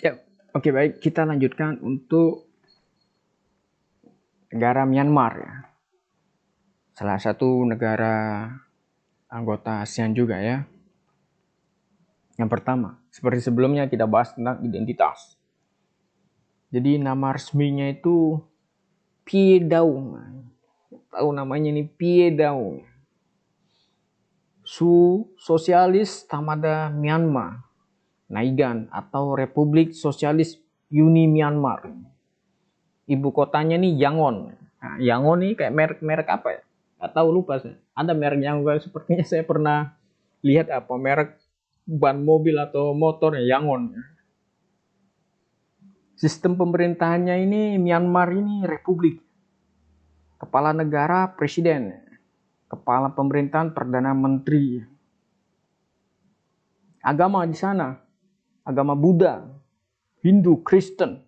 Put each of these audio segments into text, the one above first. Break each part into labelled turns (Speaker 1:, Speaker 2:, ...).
Speaker 1: Ya, oke baik, kita lanjutkan untuk negara Myanmar ya. Salah satu negara anggota ASEAN juga ya. Yang pertama, seperti sebelumnya kita bahas tentang identitas. Jadi nama resminya itu Pie Daung. Tahu namanya ini Pie Daung. Su Sosialis Tamada Myanmar. Naigan atau Republik Sosialis Uni Myanmar. Ibu kotanya nih Yangon. Nah, Yangon nih kayak merek-merek apa ya? Gak tahu, lupa saya. Ada merek Yangon, sepertinya saya pernah lihat apa merek ban mobil atau motor Yangon. Sistem pemerintahannya ini Myanmar ini republik. Kepala negara presiden. Kepala pemerintahan perdana menteri. Agama di sana agama Buddha, Hindu, Kristen,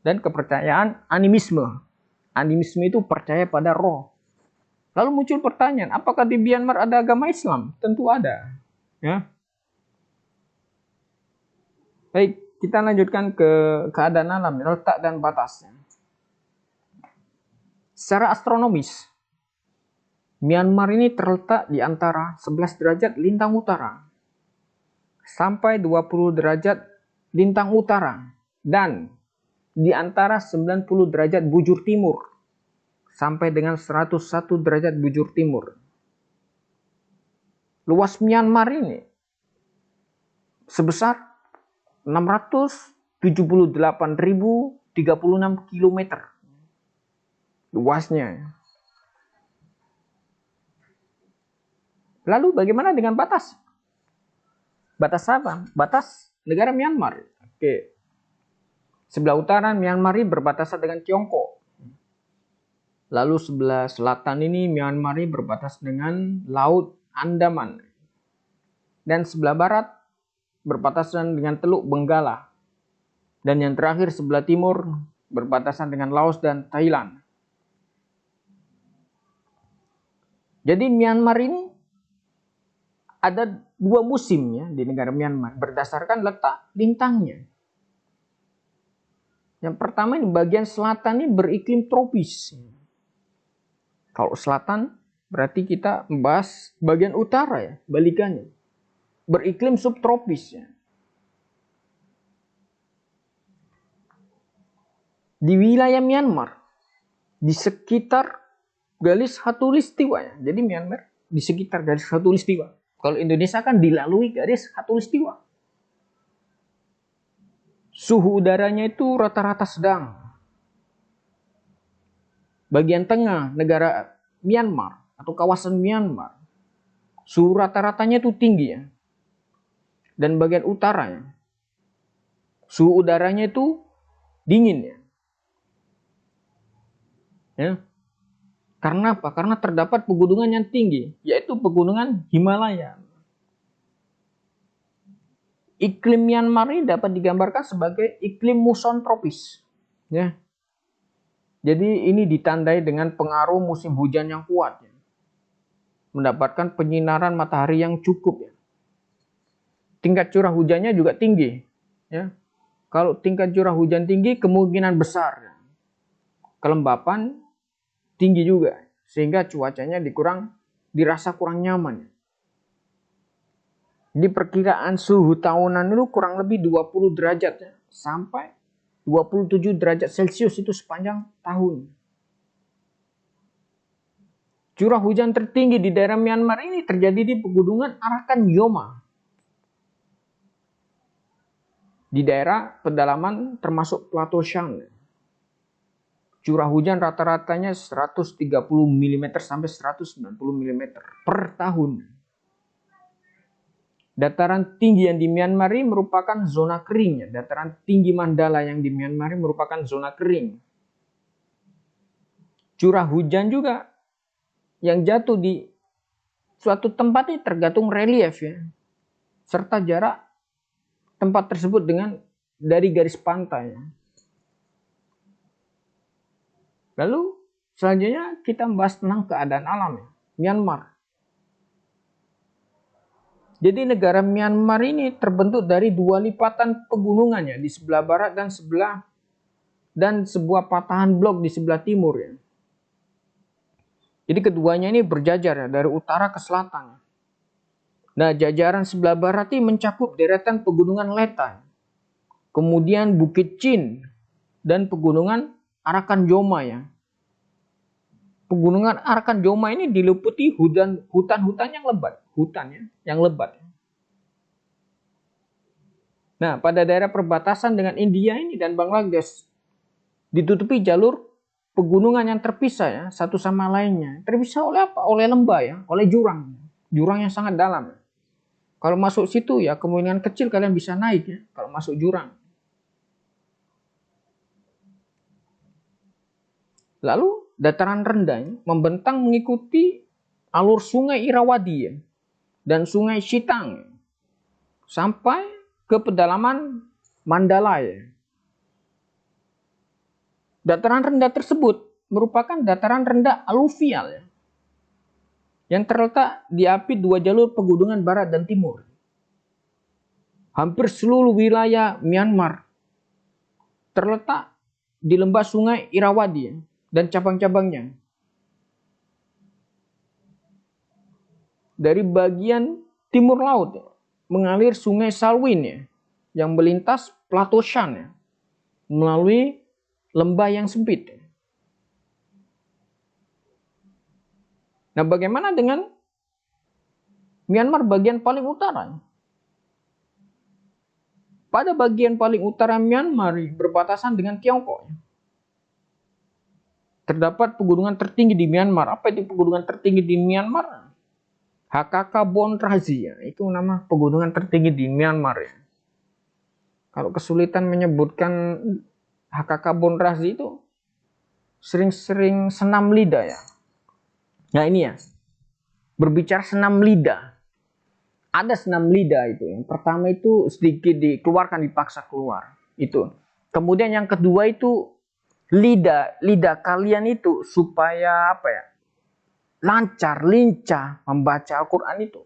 Speaker 1: dan kepercayaan animisme. Animisme itu percaya pada roh. Lalu muncul pertanyaan, apakah di Myanmar ada agama Islam? Tentu ada. Ya. Baik, kita lanjutkan ke keadaan alam, letak dan batasnya. Secara astronomis, Myanmar ini terletak di antara 11 derajat lintang utara sampai 20 derajat lintang utara dan di antara 90 derajat bujur timur sampai dengan 101 derajat bujur timur. Luas Myanmar ini sebesar 678.036 km luasnya. Lalu bagaimana dengan batas? Batas apa? Batas negara Myanmar. Oke. Sebelah utara Myanmar ini berbatasan dengan Tiongkok. Lalu sebelah selatan ini Myanmar ini berbatasan dengan Laut Andaman. Dan sebelah barat berbatasan dengan Teluk Benggala. Dan yang terakhir sebelah timur berbatasan dengan Laos dan Thailand. Jadi Myanmar ini ada dua musim ya di negara Myanmar berdasarkan letak lintangnya. Yang pertama ini bagian selatan ini beriklim tropis. Kalau selatan berarti kita membahas bagian utara ya, balikannya. Beriklim subtropis ya. Di wilayah Myanmar, di sekitar garis khatulistiwa ya. Jadi Myanmar di sekitar garis khatulistiwa. Kalau Indonesia kan dilalui garis khatulistiwa. Suhu udaranya itu rata-rata sedang. Bagian tengah negara Myanmar atau kawasan Myanmar, suhu rata-ratanya itu tinggi ya. Dan bagian utaranya, suhu udaranya itu dingin ya. Ya. Karena apa? Karena terdapat pegunungan yang tinggi, yaitu pegunungan Himalaya. Iklim Myanmar ini dapat digambarkan sebagai iklim muson tropis. Ya. Jadi ini ditandai dengan pengaruh musim hujan yang kuat. Ya. Mendapatkan penyinaran matahari yang cukup. Ya. Tingkat curah hujannya juga tinggi. Ya. Kalau tingkat curah hujan tinggi, kemungkinan besar ya. Kelembapan tinggi juga, sehingga cuacanya dirasa kurang nyaman. Di perkiraan suhu tahunan itu kurang lebih 20 derajat ya, sampai 27 derajat Celcius itu sepanjang tahun. Curah hujan tertinggi di daerah Myanmar ini terjadi di pegunungan Arakan Yoma. Di daerah pedalaman termasuk Plateau Shan. Curah hujan rata-ratanya 130 mm sampai 190 mm per tahun. Dataran tinggi yang di Myanmar ini merupakan zona kering. Dataran tinggi Mandala yang di Myanmar ini merupakan zona kering. Curah hujan juga yang jatuh di suatu tempat ini tergantung relief ya. Serta jarak tempat tersebut dari garis pantai. Lalu selanjutnya kita membahas tentang keadaan alam ya. Myanmar. Jadi negara Myanmar ini terbentuk dari dua lipatan pegunungannya di sebelah barat dan sebuah patahan blok di sebelah timur ya. Jadi keduanya ini berjajar ya dari utara ke selatan. Nah, jajaran sebelah barat ini mencakup deretan pegunungan Leta, kemudian Bukit Chin dan pegunungan Arakan Joma ya. Pegunungan Arakan Joma ini diliputi hutan-hutan yang lebat, yang lebat. Nah, pada daerah perbatasan dengan India ini dan Bangladesh ditutupi jalur pegunungan yang terpisah ya, satu sama lainnya. Terpisah oleh apa? Oleh lembah ya, oleh jurang. Jurang yang sangat dalam. Kalau masuk situ ya kemungkinan kecil kalian bisa naik ya, kalau masuk jurang. Lalu dataran rendah membentang mengikuti alur sungai Irrawaddy ya, dan sungai Chitang sampai ke pedalaman Mandala ya. Dataran rendah tersebut merupakan dataran rendah aluvial ya, yang terletak di apit dua jalur pegunungan barat dan timur. Hampir seluruh wilayah Myanmar terletak di lembah sungai Irrawaddy ya, dan cabang-cabangnya. Dari bagian timur laut mengalir sungai Salween ya, yang melintas plato Shan ya, melalui lembah yang sempit. Nah, bagaimana dengan Myanmar bagian paling utara? Pada bagian paling utara Myanmar berbatasan dengan Tiongkok. Terdapat pegunungan tertinggi di Myanmar. Apa itu pegunungan tertinggi di Myanmar? Hakaka Bonrazi ya, itu nama pegunungan tertinggi di Myanmar ya. Kalau kesulitan menyebutkan Hakaka Bonrazi itu sering-sering senam lidah ya. Nah ini ya, berbicara senam lidah. Ada senam lidah itu. Yang pertama itu sedikit dikeluarkan, dipaksa keluar. Itu. Kemudian yang kedua itu lidah kalian itu supaya apa ya, lancar, lincah membaca Al-Quran itu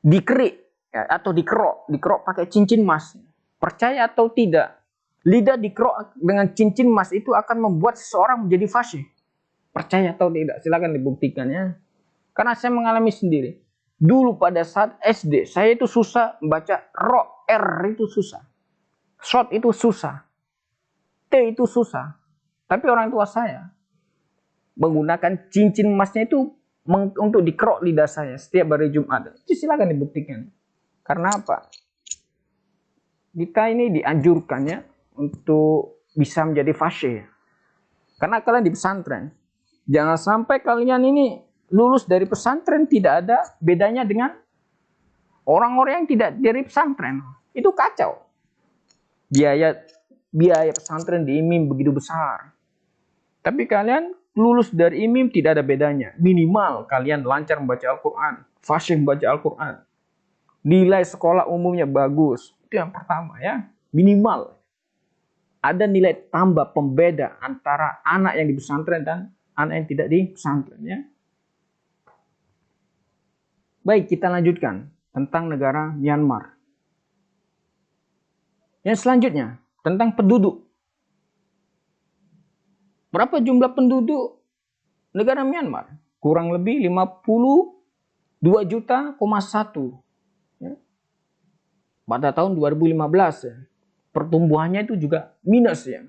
Speaker 1: dikerik ya, atau dikerok pakai cincin emas. Percaya atau tidak, lidah dikerok dengan cincin emas itu akan membuat seseorang menjadi fasih. Percaya atau tidak, silakan dibuktikan ya. Karena saya mengalami sendiri. Dulu pada saat SD saya itu susah membaca ro, R itu susah, short itu susah, T itu susah. Tapi orang tua saya menggunakan cincin emasnya itu untuk dikerok lidah saya setiap hari Jumat. Itu silakan dibuktikan. Karena apa? Kita ini dianjurkan ya untuk bisa menjadi fasih. Karena kalian di pesantren. Jangan sampai kalian ini lulus dari pesantren tidak ada bedanya dengan orang-orang yang tidak dari pesantren. Itu kacau. Biaya pesantren di IMIM begitu besar. Tapi kalian lulus dari IMIM tidak ada bedanya. Minimal kalian lancar membaca Al-Quran, fasih membaca Al-Quran. Nilai sekolah umumnya bagus. Itu yang pertama ya. Minimal. Ada nilai tambah pembeda antara anak yang di pesantren dan anak yang tidak di pesantren ya. Baik, kita lanjutkan tentang negara Myanmar. Yang selanjutnya, tentang penduduk. Berapa jumlah penduduk negara Myanmar? Kurang lebih 52,1 juta ya. Pada tahun 2015 ya. Pertumbuhannya itu juga minus ya.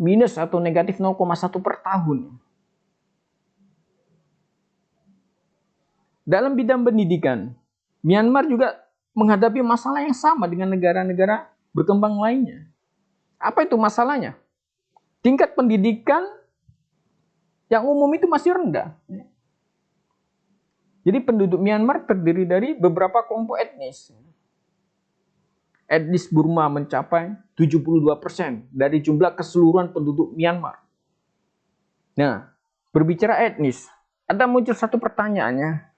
Speaker 1: Minus atau negatif 0,1 per tahun. Dalam bidang pendidikan, Myanmar juga menghadapi masalah yang sama dengan negara-negara berkembang lainnya. Apa itu masalahnya? Tingkat pendidikan yang umum itu masih rendah. Jadi penduduk Myanmar terdiri dari beberapa kelompok etnis. Etnis Burma mencapai 72% dari jumlah keseluruhan penduduk Myanmar. Nah, berbicara etnis, ada muncul satu pertanyaannya.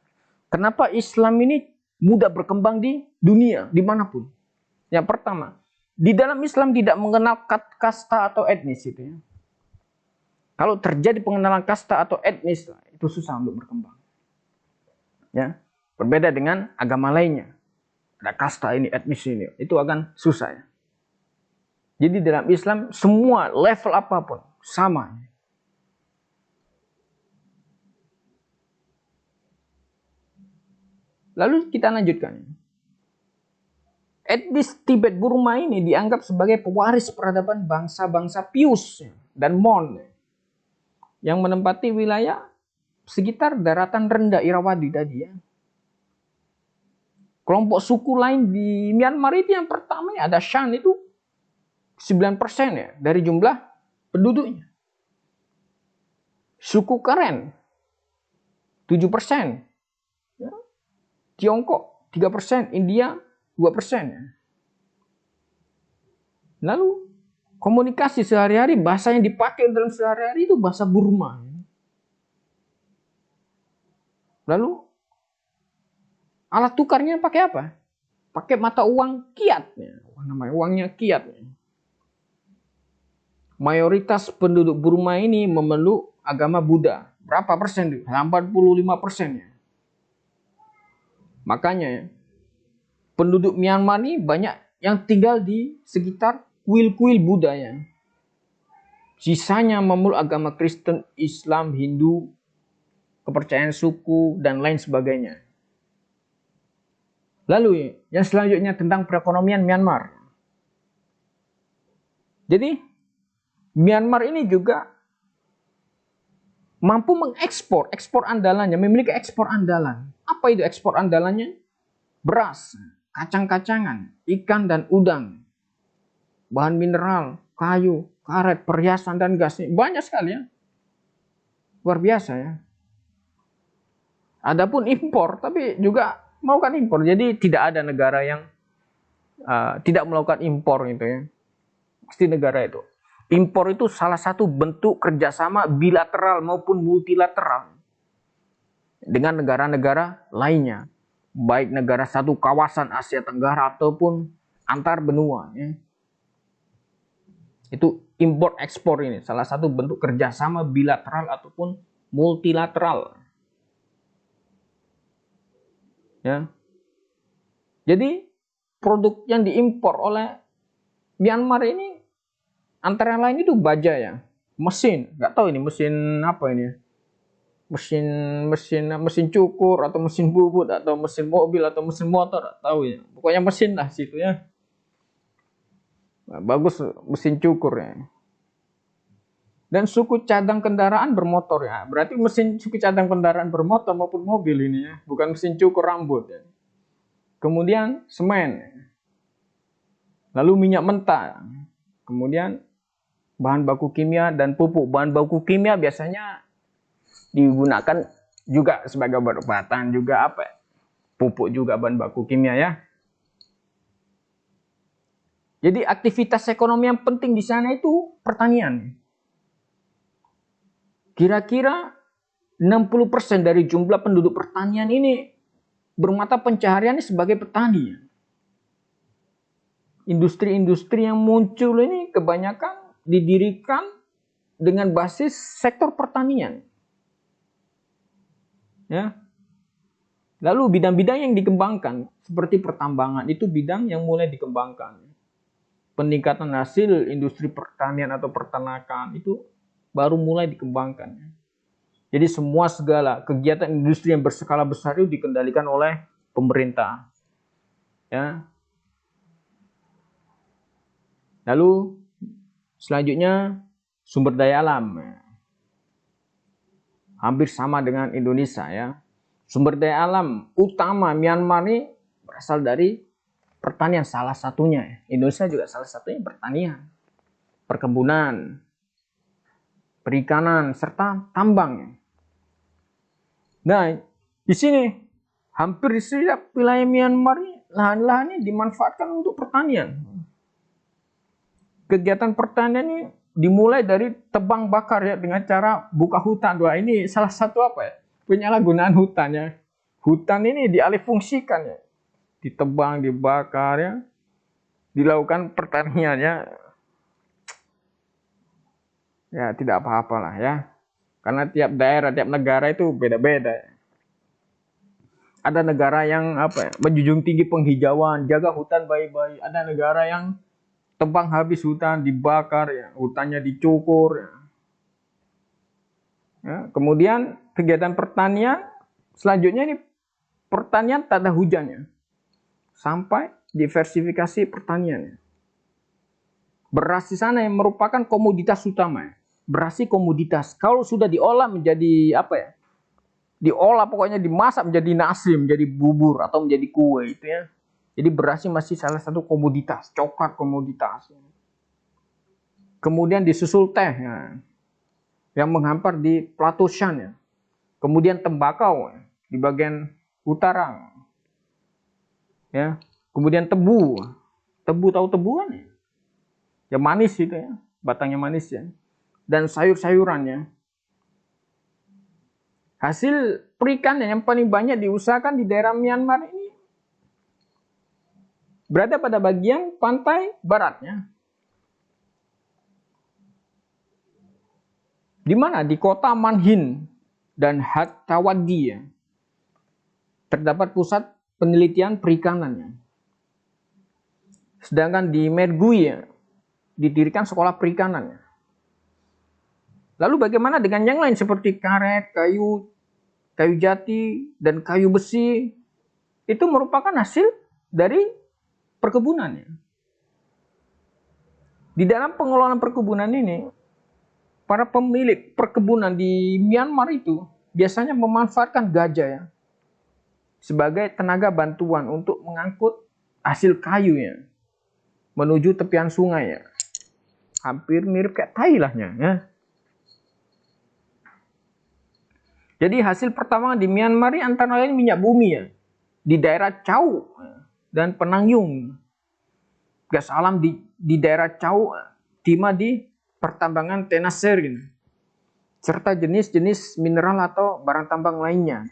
Speaker 1: Kenapa Islam ini mudah berkembang di dunia, dimanapun? Yang pertama, di dalam Islam tidak mengenal kasta atau etnis itu ya. Kalau terjadi pengenalan kasta atau etnis itu susah untuk berkembang. Ya. Berbeda dengan agama lainnya. Ada kasta ini, etnis ini. Itu akan susah ya. Jadi dalam Islam semua level apapun sama. Lalu kita lanjutkan. Etnis Tibet Burma ini dianggap sebagai pewaris peradaban bangsa-bangsa Pius dan Mon yang menempati wilayah sekitar daratan rendah Irrawaddy tadi ya. Kelompok suku lain di Myanmar itu yang pertama ada Shan itu 9% ya dari jumlah penduduknya. Suku Karen 7%. Ya. Tiongkok 3%, India 2%. Ya. Lalu komunikasi sehari-hari, bahasa yang dipakai dalam sehari-hari itu bahasa Burma. Lalu alat tukarnya pakai apa? Pakai mata uang kyat. Namanya uangnya kyat. Mayoritas penduduk Burma ini memeluk agama Buddha. Berapa persen? 85%. Makanya penduduk Myanmar ini banyak yang tinggal di sekitar kuil-kuil Buddha ya. Sisanya memeluk agama Kristen, Islam, Hindu, kepercayaan suku, dan lain sebagainya. Lalu yang selanjutnya tentang perekonomian Myanmar. Jadi Myanmar ini juga mampu mengekspor, ekspor andalannya, memiliki ekspor andalan. Apa itu ekspor andalannya? Beras, kacang-kacangan, ikan dan udang, bahan mineral, kayu, karet, perhiasan dan gas. Banyak sekali ya. Luar biasa ya. Adapun impor, tapi juga melakukan impor. Jadi tidak ada negara yang tidak melakukan impor itu ya. Pasti negara itu. Impor itu salah satu bentuk kerjasama bilateral maupun multilateral dengan negara-negara lainnya. Baik negara satu kawasan Asia Tenggara ataupun antar benua. Ya. Itu impor ekspor ini salah satu bentuk kerjasama bilateral ataupun multilateral. Ya. Jadi produk yang diimpor oleh Myanmar ini antara lain itu baja ya, mesin, nggak tahu ini mesin apa ini, mesin cukur atau mesin bubut atau mesin mobil atau mesin motor, nggak tahu ya, pokoknya mesin lah situ ya. Nah, bagus mesin cukur ya. Dan suku cadang kendaraan bermotor ya, berarti mesin suku cadang kendaraan bermotor maupun mobil ini ya, bukan mesin cukur rambut ya. Kemudian semen, lalu minyak mentah, kemudian bahan baku kimia dan pupuk. Bahan baku kimia biasanya digunakan juga sebagai obat-obatan juga apa? Pupuk juga bahan baku kimia ya. Jadi aktivitas ekonomi yang penting di sana itu pertanian. Kira-kira 60% dari jumlah penduduk pertanian ini bermata pencahariannya sebagai petani. Industri-industri yang muncul ini kebanyakan didirikan dengan basis sektor pertanian. Ya. Lalu bidang-bidang yang dikembangkan seperti pertambangan itu bidang yang mulai dikembangkan. Peningkatan hasil industri pertanian atau peternakan itu baru mulai dikembangkan. Jadi semua segala kegiatan industri yang berskala besar itu dikendalikan oleh pemerintah. Ya. Lalu selanjutnya sumber daya alam. Hampir sama dengan Indonesia ya. Sumber daya alam utama Myanmar ini berasal dari pertanian salah satunya. Indonesia juga salah satunya pertanian. Perkebunan, perikanan, serta tambang. Nah, di sini hampir di setiap wilayah Myanmar lahan-lahannya dimanfaatkan untuk pertanian. Kegiatan pertanian ini dimulai dari tebang bakar ya dengan cara buka hutan. Wah, ini salah satu apa ya? Penyalahgunaan hutan ya. Hutan ini dialihfungsikan ya. Ditebang, dibakar ya. Dilakukan pertanian ya. Ya, tidak apa-apalah ya. Karena tiap daerah, tiap negara itu beda-beda. Ada negara yang apa ya, menjunjung tinggi penghijauan, jaga hutan baik-baik. Ada negara yang tebang habis hutan, dibakar, ya, hutannya dicukur. Ya. Ya, kemudian kegiatan pertanian, selanjutnya ini pertanian tak ada hujannya. Sampai diversifikasi pertaniannya. Beras di sana yang merupakan komoditas utama. Beras ini komoditas. Kalau sudah diolah menjadi apa ya? Diolah pokoknya dimasak menjadi nasi, menjadi bubur atau menjadi kue itu ya. Jadi berasnya masih salah satu komoditas, coklat komoditas. Kemudian disusul teh ya, yang menghampar di Plateau Shan ya. Kemudian tembakau ya, di bagian utara. Ya. Kemudian tebu. Tebu tahu tebu kan ya? Ya manis itu ya, batangnya manis ya. Dan sayur-sayurannya. Hasil perikanan yang paling banyak diusahakan di daerah Myanmar ini berada pada bagian pantai baratnya. Di mana? Di kota Manhin dan Hattawadi ya, terdapat pusat penelitian perikanannya. Sedangkan di Mergui ya, didirikan sekolah perikanannya. Lalu bagaimana dengan yang lain seperti karet, kayu jati, dan kayu besi? Itu merupakan hasil dari perkebunannya. Di dalam pengelolaan perkebunan ini, para pemilik perkebunan di Myanmar itu biasanya memanfaatkan gajah ya, sebagai tenaga bantuan untuk mengangkut hasil kayunya menuju tepian sungai ya. Hampir mirip kayak Thailandnya ya. Jadi hasil pertambangan di Myanmar ini antara lain minyak bumi ya, di daerah Chau dan Penangyung. Gas alam di daerah Chau, Tima di pertambangan tenaser gitu. Serta jenis-jenis mineral atau barang tambang lainnya.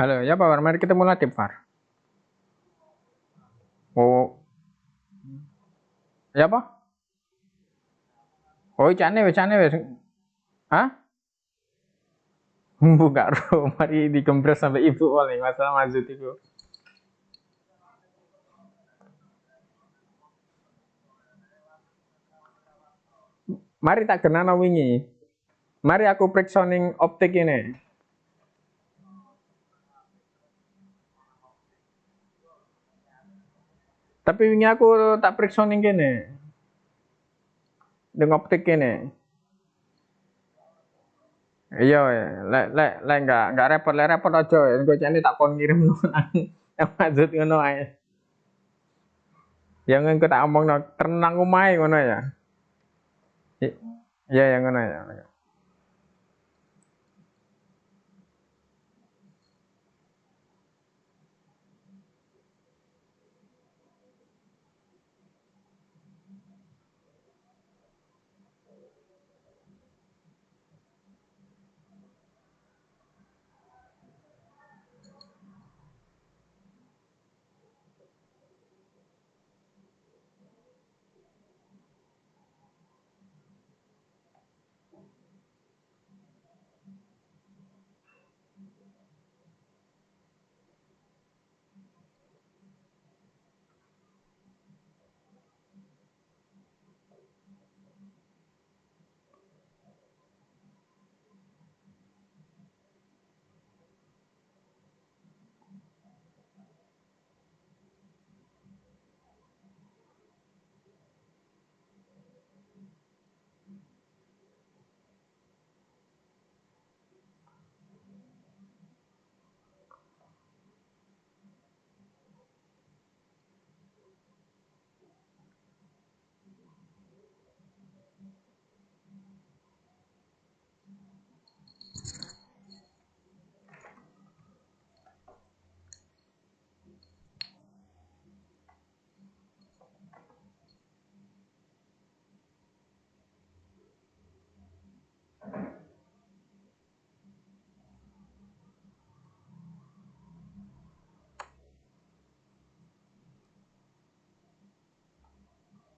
Speaker 1: Halo, ya Pak War, mari kita mulai Far. Oh, ya Pak? Oh, cane wes. Hah? Buka roh, mari dikempres sampai ibu oleh masalah maksud itu. Mari tak kenal wingi. Mari aku periksa ning optik ini. Tapi wingi aku tak periksa ning kene. Ning optik kene. Iya, lek enggak repot aja. Engko jane tak kon ngirim nang maksud ngono ae. Yang engko tak omongno tenang omahe ngono ya. Iya, yang ngono ya.